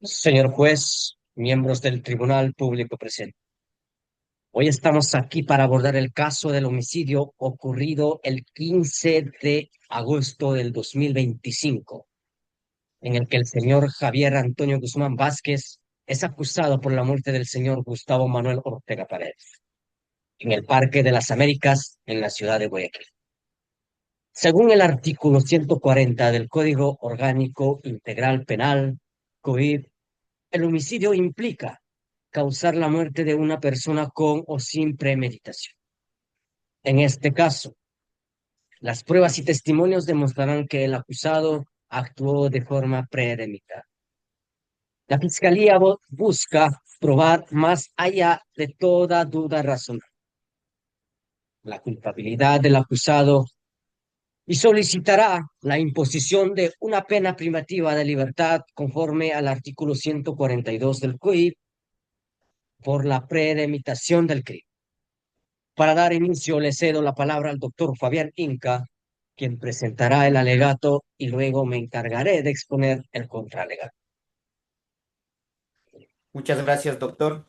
Señor juez, miembros del Tribunal Público presente, hoy estamos aquí para abordar el caso del homicidio ocurrido el 15 de agosto del 2025, en el que el señor Javier Antonio Guzmán Vázquez es acusado por la muerte del señor Gustavo Manuel Ortega Paredes, en el Parque de las Américas, en la ciudad de Guayaquil. Según el artículo 140 del Código Orgánico Integral Penal, COIP, el homicidio implica causar la muerte de una persona con o sin premeditación. En este caso, las pruebas y testimonios demostrarán que el acusado actuó de forma premeditada. La fiscalía busca probar más allá de toda duda razonable la culpabilidad del acusado y solicitará la imposición de una pena privativa de libertad conforme al artículo 142 del COIP por la premeditación del crimen. Para dar inicio, le cedo la palabra al doctor Fabián Inca, quien presentará el alegato y luego me encargaré de exponer el contraalegato. Muchas gracias, doctor.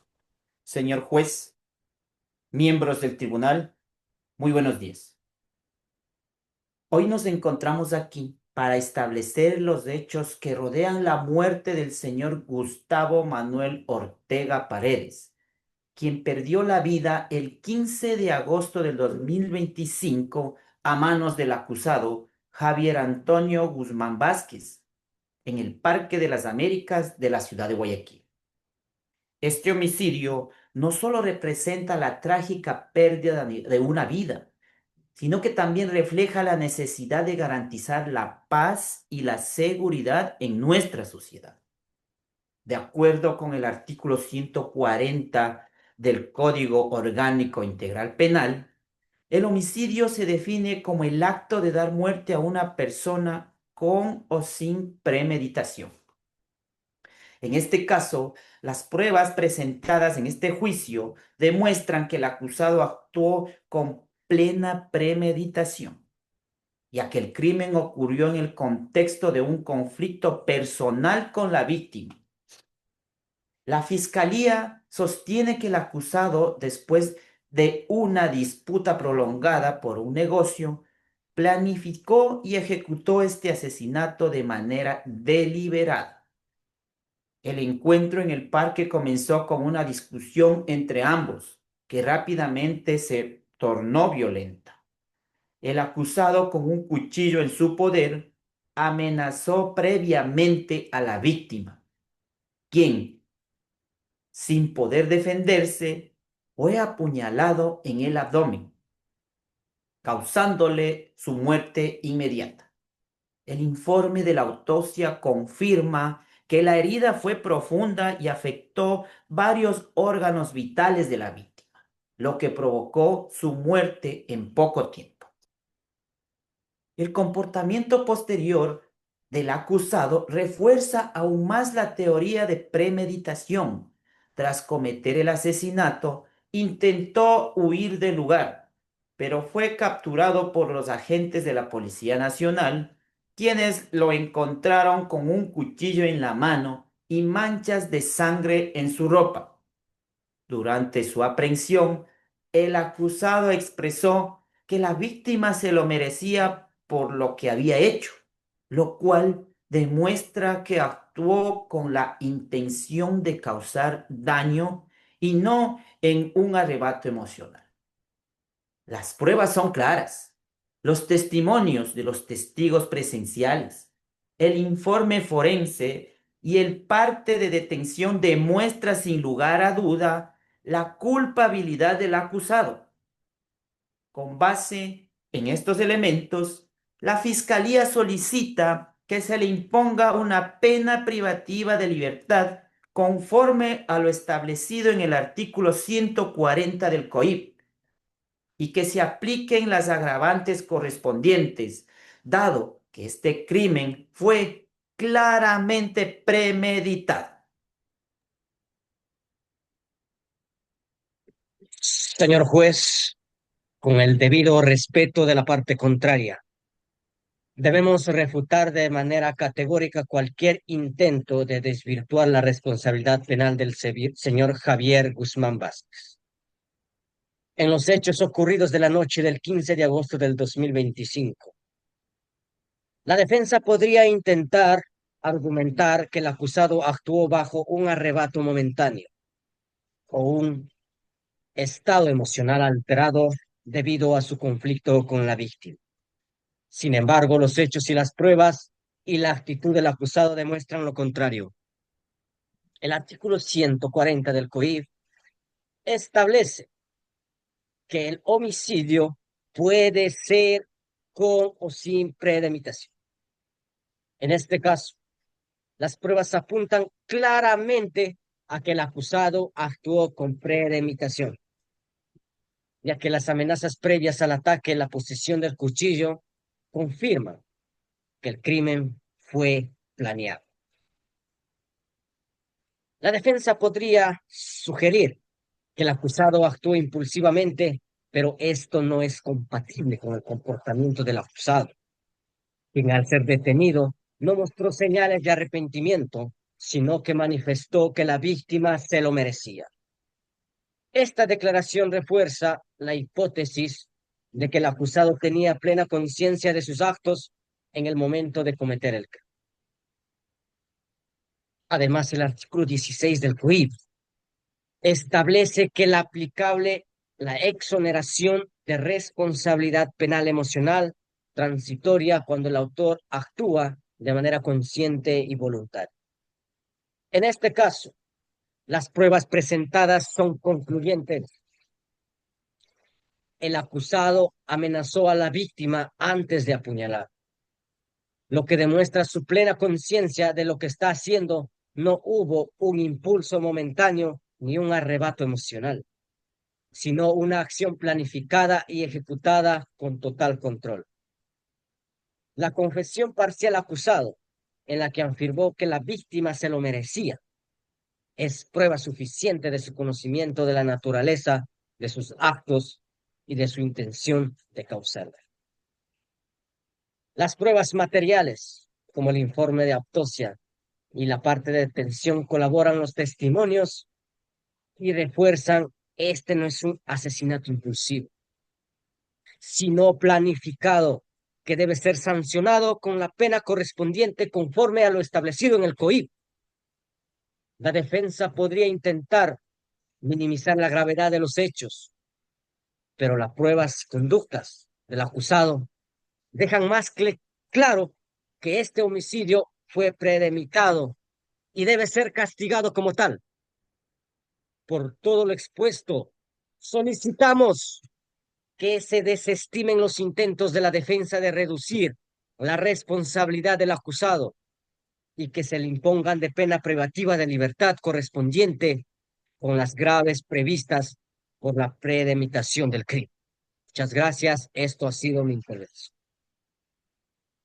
Señor juez, miembros del tribunal, muy buenos días. Hoy nos encontramos aquí para establecer los hechos que rodean la muerte del señor Gustavo Manuel Ortega Paredes, quien perdió la vida el 15 de agosto del 2025 a manos del acusado Javier Antonio Guzmán Vázquez, en el Parque de las Américas de la ciudad de Guayaquil. Este homicidio no solo representa la trágica pérdida de una vida, sino que también refleja la necesidad de garantizar la paz y la seguridad en nuestra sociedad. De acuerdo con el artículo 140 del Código Orgánico Integral Penal, el homicidio se define como el acto de dar muerte a una persona con o sin premeditación. En este caso, las pruebas presentadas en este juicio demuestran que el acusado actuó con plena premeditación, ya que el crimen ocurrió en el contexto de un conflicto personal con la víctima. La fiscalía sostiene que el acusado, después de una disputa prolongada por un negocio, planificó y ejecutó este asesinato de manera deliberada. El encuentro en el parque comenzó con una discusión entre ambos, que rápidamente se tornó violenta. El acusado, con un cuchillo en su poder, amenazó previamente a la víctima, quien, sin poder defenderse, fue apuñalado en el abdomen, causándole su muerte inmediata. El informe de la autopsia confirma que la herida fue profunda y afectó varios órganos vitales de la víctima, lo que provocó su muerte en poco tiempo. El comportamiento posterior del acusado refuerza aún más la teoría de premeditación. Tras cometer el asesinato, intentó huir del lugar, pero fue capturado por los agentes de la Policía Nacional, quienes lo encontraron con un cuchillo en la mano y manchas de sangre en su ropa. Durante su aprehensión, el acusado expresó que la víctima se lo merecía por lo que había hecho, lo cual demuestra que actuó con la intención de causar daño y no en un arrebato emocional. Las pruebas son claras. Los testimonios de los testigos presenciales, el informe forense y el parte de detención demuestra sin lugar a duda la culpabilidad del acusado. Con base en estos elementos, la Fiscalía solicita que se le imponga una pena privativa de libertad conforme a lo establecido en el artículo 140 del COIP y que se apliquen las agravantes correspondientes, dado que este crimen fue claramente premeditado. Señor juez, con el debido respeto de la parte contraria, Debemos refutar de manera categórica cualquier intento de desvirtuar la responsabilidad penal del señor Javier Guzmán Vázquez. En los hechos ocurridos de la noche del 15 de agosto del 2025, la defensa podría intentar argumentar que el acusado actuó bajo un arrebato momentáneo o un estado emocional alterado debido a su conflicto con la víctima. Sin embargo, los hechos y las pruebas y la actitud del acusado demuestran lo contrario. El artículo 140 del COIF establece que el homicidio puede ser con o sin premeditación. En este caso, las pruebas apuntan claramente a que el acusado actuó con premeditación, ya que las amenazas previas al ataque en la posesión del cuchillo confirman que el crimen fue planeado. La defensa podría sugerir que el acusado actuó impulsivamente, pero esto no es compatible con el comportamiento del acusado, quien al ser detenido no mostró señales de arrepentimiento, sino que manifestó que la víctima se lo merecía. Esta declaración refuerza la hipótesis de que el acusado tenía plena conciencia de sus actos en el momento de cometer el crimen. Además, el artículo 16 del COIP establece que la exoneración de responsabilidad penal emocional transitoria cuando el autor actúa de manera consciente y voluntaria. En este caso, las pruebas presentadas son concluyentes. El acusado amenazó a la víctima antes de apuñalar, lo que demuestra su plena conciencia de lo que está haciendo. No hubo un impulso momentáneo ni un arrebato emocional, sino una acción planificada y ejecutada con total control. La confesión parcial acusado, en la que afirmó que la víctima se lo merecía, es prueba suficiente de su conocimiento de la naturaleza de sus actos y de su intención de causarla. Las pruebas materiales, como el informe de autopsia y la parte de detención, colaboran los testimonios y refuerzan: este no es un asesinato impulsivo, sino planificado, que debe ser sancionado con la pena correspondiente conforme a lo establecido en el COIP. La defensa podría intentar minimizar la gravedad de los hechos, pero las pruebas y conductas del acusado dejan más claro que este homicidio fue premeditado y debe ser castigado como tal. Por todo lo expuesto, solicitamos que se desestimen los intentos de la defensa de reducir la responsabilidad del acusado y que se le impongan de pena privativa de libertad correspondiente con las graves previstas por la premeditación del crimen. Muchas gracias. Esto ha sido mi intervención.